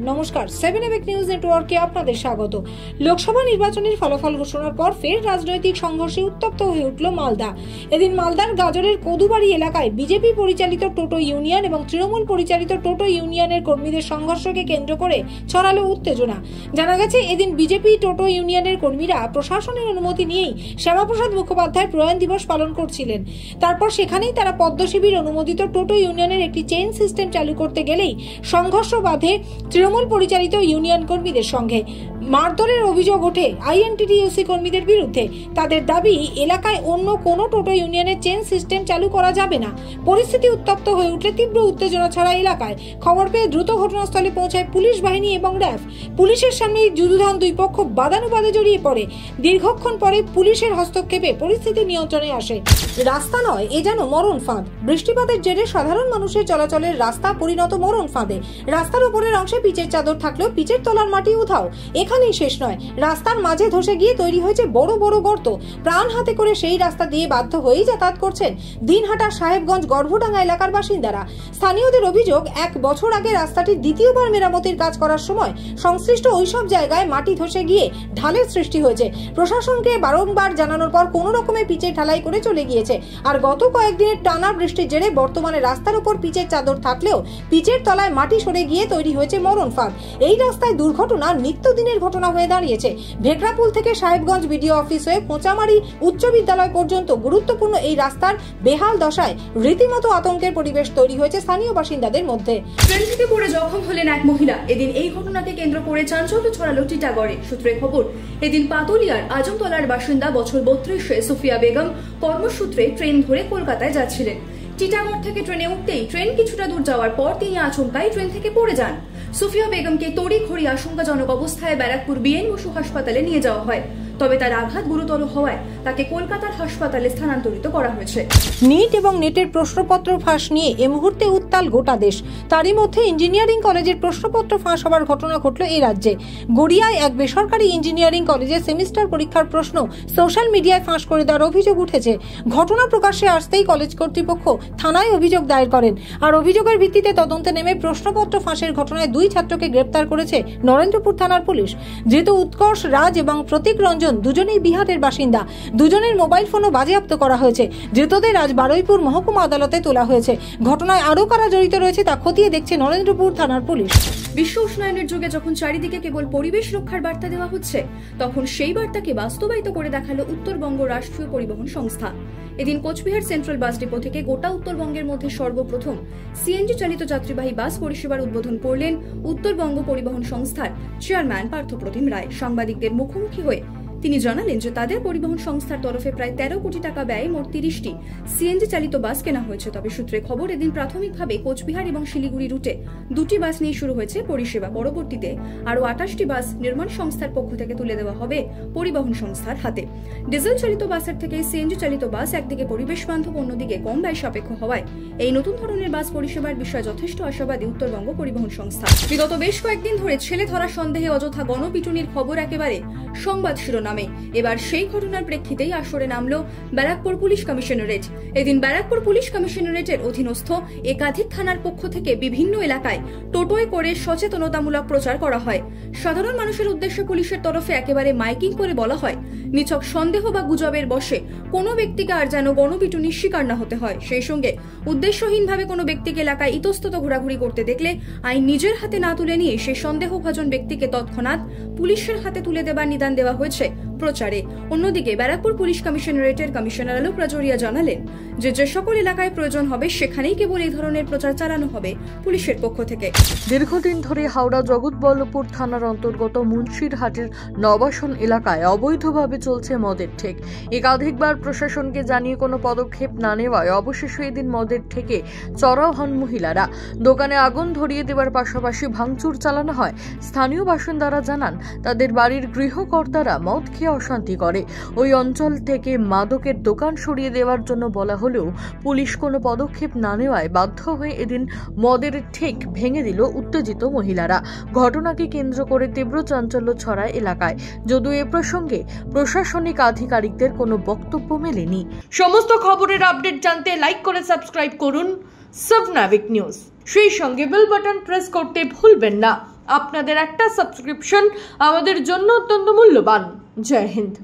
নমস্কার, 7 এবেক নিউজ নেটওয়ার্কে আপনাদের স্বাগত। লোকসভা নির্বাচনের ফলাফল ঘোষণার পর ফের রাজনৈতিক সংঘর্ষে উত্তপ্ত হয়ে উঠল মালদা। এদিন মালদার গাজরের কদুবাড়ি এলাকায় বিজেপি পরিচালিত টোটো ইউনিয়ন এবং তৃণমূল পরিচালিত টোটো ইউনিয়নের কর্মীদের সংঘর্ষকে কেন্দ্র করে ছড়ালো উত্তেজনা। জানা গেছে, এদিন বিজেপি টোটো ইউনিয়নের কর্মীরা প্রশাসনের অনুমতি নিয়েই শ্যামাপ্রসাদ মুখোপাধ্যায় প্রয়াণ দিবস পালন করছিলেন। তারপর সেখানেই তারা পদ্মশিবির অনুমোদিত টোটো ইউনিয়নের একটি চেইন সিস্টেম চালু করতে গেলেই সংঘর্ষ বাধে তৃণমূল পরিচালিত ইউনিয়ন কর্মীদের সঙ্গে। মারধরের অভিযোগ ওঠে আইএনটিটিইউসি কর্মীদের বিরুদ্ধে। তাদের দাবি, এলাকায় অন্য কোনো টোটো ইউনিয়নের চেইন সিস্টেম চালু করা যাবে না। পরিস্থিতি উত্তপ্ত হয়ে উঠলে তীব্র উত্তেজনা ছড়ায় এলাকায়। খবর পেয়ে দ্রুত ঘটনাস্থলে পৌঁছায় পুলিশ বাহিনী এবং র্যাব। পুলিশের সামনেই যুযুধান দুই পক্ষ বাদানুবাদে জড়িয়ে পড়ে। দীর্ঘক্ষণ পরে পুলিশের হস্তক্ষেপে পরিস্থিতি নিয়ন্ত্রণে আসে। রাস্তা নয়, এ যেন মরণ ফাঁদ। বৃষ্টিপাতের জেরে সাধারণ মানুষের চলাচলের রাস্তা পরিণত মরণ ফাঁদে। রাস্তার উপরের অংশে পিচের চাদর থাকলেও পিচের তলার মাটি উধাও। এখানেই শেষ নয়, রাস্তার মাঝে ধসে গিয়ে তৈরি হয়েছে বড় বড় গর্ত। প্রাণ হাতে করে সেই রাস্তা দিয়ে বাধ্য হয়েই যাতায়াত করছেন দিনহাটা, সাহেবগঞ্জ, গর্ভডাঙ্গা এলাকার বাসিন্দারা। স্থানীয়দের অভিযোগ, 1 বছর আগে রাস্তাটি দ্বিতীয়বার মেরামতির কাজ করার সময় সংশ্লিষ্ট ওইসব জায়গায় মাটি ধসে গিয়ে ঢালের সৃষ্টি হয়েছে। প্রশাসনকে বারংবার জানানোর পর কোনো রকমে পিচের ঢালাই করে চলে গিয়েছে। আর গত কয়েকদিনের টানা বৃষ্টির জেরে বর্তমানে রাস্তার উপর পিচের চাদর থাকলেও পিচের তলায় মাটি সরে গিয়ে তৈরি হয়েছে মরণ ফাঁদ। এই রাস্তায় দুর্ঘটনা নিত্যদিনের ঘটনা হয়ে দাঁড়িয়েছে। ভেকরাপুল থেকে সাহেবগঞ্জ বিডিও অফিস হয়ে কোঁচামারি উচ্চ বিদ্যালয় পর্যন্ত গুরুত্বপূর্ণ এই রাস্তার বেহাল দশায় রীতিমতো আতঙ্কের পরিবেশ তৈরি হয়েছে স্থানীয় বাসিন্দাদের মধ্যে। ট্রেন থেকে পড়ে জখম হলেন এক মহিলা। এদিন এই ঘটনাকে কেন্দ্র করে চাঞ্চল্য ছড়ালো টিটাগড়ে। সূত্রে খবর, এদিন পাতুলিয়ার আজমতলার বাসিন্দা বছর 32 সুফিয়া বেগম কর্মসূত্রে ট্রেন ধরে কলকাতায় যাচ্ছিলেন। টিটাগড় থেকে ট্রেনে উঠতেই ট্রেন কিছুটা দূর যাওয়ার পর তিনি আচমকাই ট্রেন থেকে পড়ে যান। সুফিয়া বেগমকে তড়িঘড়ি আশঙ্কাজনক অবস্থায় ব্যারাকপুর বিএন বসু হাসপাতালে নিয়ে যাওয়া হয়। তবে তার আঘাত গুরুতর হওয়ায় তাকে কলকাতার হাসপাতালে স্থানান্তরিত করা হয়েছে। নিট এবং নেটের প্রশ্নপত্র ফাঁস নিয়ে এই মুহূর্তে উত্তাল গোটা দেশ। তারই মধ্যে ইঞ্জিনিয়ারিং কলেজের প্রশ্নপত্র ফাঁস হওয়ার ঘটনা ঘটল এই রাজ্যে। গড়িয়ায় এক বেসরকারি ইঞ্জিনিয়ারিং কলেজের সেমিস্টার পরীক্ষার প্রশ্ন সোশ্যাল মিডিয়ায় ফাঁস করে দেওয়ার অভিযোগ উঠেছে। ঘটনা প্রকাশ্যে আসতেই কলেজ কর্তৃপক্ষ থানায় অভিযোগ দায়ের করেন। আর অভিযোগের ভিত্তিতে তদন্তে নেমে প্রশ্নপত্র ফাঁসের ঘটনায় 2 ছাত্রকে গ্রেপ্তার করেছে নরেন্দ্রপুর থানার পুলিশ। ধৃত উৎকর্ষ রাজ এবং প্রতীক রঞ্জন দুজনেই বিহারের বাসিন্দা। দুজনের মোবাইল ফোনও বাজেয়াপ্ত করা হয়েছে। ধৃতদের আজ বারুইপুর মহকুমা আদালতে তোলা হয়েছে। ঘটনায় আরও কারা জড়িত রয়েছে তা খতিয়ে দেখছে নরেন্দ্রপুর থানার পুলিশ। বিশ্ব উষ্ণায়নের যুগে যখন চারিদিকে কেবল পরিবেশ রক্ষার বার্তা দেওয়া হচ্ছে, তখন সেই বার্তাকে বাস্তবায়িত করে দেখালো উত্তরবঙ্গ রাষ্ট্রীয় পরিবহন সংস্থা। এদিন কোচবিহার সেন্ট্রাল বাস ডিপো থেকে গোটা উত্তরবঙ্গের মধ্যে সর্বপ্রথম সিএনজি চালিত যাত্রীবাহী বাস পরিষেবার উদ্বোধন করলেন উত্তরবঙ্গ পরিবহন সংস্থার চেয়ারম্যান পার্থপ্রতিম রায়। সাংবাদিকদের মুখোমুখি হয়ে তিনি জানালেন যে তাদের পরিবহন সংস্থার তরফে প্রায় 13 কোটি টাকা ব্যয়ে মোট 30টি সিএনজি চালিত বাস কেনা হয়েছে। তবে সূত্রে খবর, এদিন প্রাথমিকভাবে কোচবিহার এবং শিলিগুড়ি রুটে 2টি বাস নিয়ে শুরু হয়েছে পরিষেবা। পরবর্তীতে আরও 28টি বাস নির্মাণ সংস্থার পক্ষ থেকে তুলে দেওয়া হবে পরিবহন সংস্থার হাতে। ডিজেল চালিত বাসের থেকে সিএনজি চালিত বাস একদিকে পরিবেশ বান্ধব, অন্যদিকে কম ব্যয় সাপেক্ষ হওয়ায় এই নতুন ধরনের বাস পরিষেবার বিষয়ে যথেষ্ট আশাবাদী উত্তরবঙ্গ পরিবহন সংস্থা। বিগত বেশ কয়েকদিন ধরে ছেলে ধরা সন্দেহে অযথা গণপিটুনির খবর একেবারে সংবাদ শিরোনামে। এবার সেই ঘটনার প্রেক্ষিতেই আসরে নামলো ব্যারাকপুর পুলিশ কমিশনারেট। এদিন ব্যারাকপুর পুলিশ কমিশনারেটের অধীনস্থ একাধিক থানার পক্ষ থেকে বিভিন্ন এলাকায় টোটোয় করে সচেতনতামূলক প্রচার করা হয়। সাধারণ মানুষের উদ্দেশ্যে পুলিশের তরফে একেবারে মাইকিং করে বলা হয়, নিছক সন্দেহ বা গুজবের বশে কোনো ব্যক্তিকে আর যেন গণপিটুনির শিকার না হতে হয়। সেই সঙ্গে উদ্দেশ্যহীনভাবে কোনো ব্যক্তিকে এলাকায় ইতস্তত ঘোরাঘুরি করতে দেখলে আইন নিজের হাতে না তুলে নিয়ে সেই সন্দেহভাজন ব্যক্তিকে তৎক্ষণাৎ পুলিশের হাতে তুলে দেবার নিদান দেওয়া হয়েছে প্রচারে। অন্যদিকে ব্যারাকপুর পুলিশ কমিশনারেটের কমিশনার আলোক রাজরিয়া জানালেন যে সকল এলাকায় প্রয়োজন হবে সেখানেই কেবল এই ধরনের প্রচার চালানো হবে পুলিশের পক্ষ থেকে। দীর্ঘদিন ধরে হাওড়া জগৎবল্লভপুর থানার অন্তর্গত মুন্সিরহাটের নবাসন এলাকায় অবৈধভাবে চলছে মদের ঠেক। একাধিকবার প্রশাসনকে জানিয়ে কোনো পদক্ষেপ না নেওয়ায় অবশেষে এদিন মদের ঠেকে চড়াও হন মহিলারা। দোকানে আগুন ধরিয়ে দেওয়ার পাশাপাশি ভাঙচুর চালানো হয়। স্থানীয় বাসিন্দারা জানান, তাদের বাড়ির গৃহকর্তারা মদ খেয়ে অশান্তি করে। ওই অঞ্চল থেকে মাদকের দোকান সরিয়ে দেওয়ার জন্য বলা হলেও পুলিশ কোনো পদক্ষেপ না নেওয়ায় বাধ্য হয়ে এদিন মদের ঠেক ভেঙে দিল উত্তেজিত মহিলারা। ঘটনাকে কেন্দ্র করে তীব্র চাঞ্চল্য ছড়ায় এলাকায়। যদিও এ প্রসঙ্গে প্রশাসনিক আধিকারিকদের কোনো বক্তব্য মেলেনি। সমস্ত খবরের আপডেট জানতে লাইক করে সাবস্ক্রাইব করুন 7 এবেক নিউজ। সেই সঙ্গে বেল বাটন প্রেস করতে ভুলবেন না। আপনাদের একটা সাবস্ক্রিপশন আমাদের জন্য অত্যন্ত মূল্যবান। জয় হিন্দ।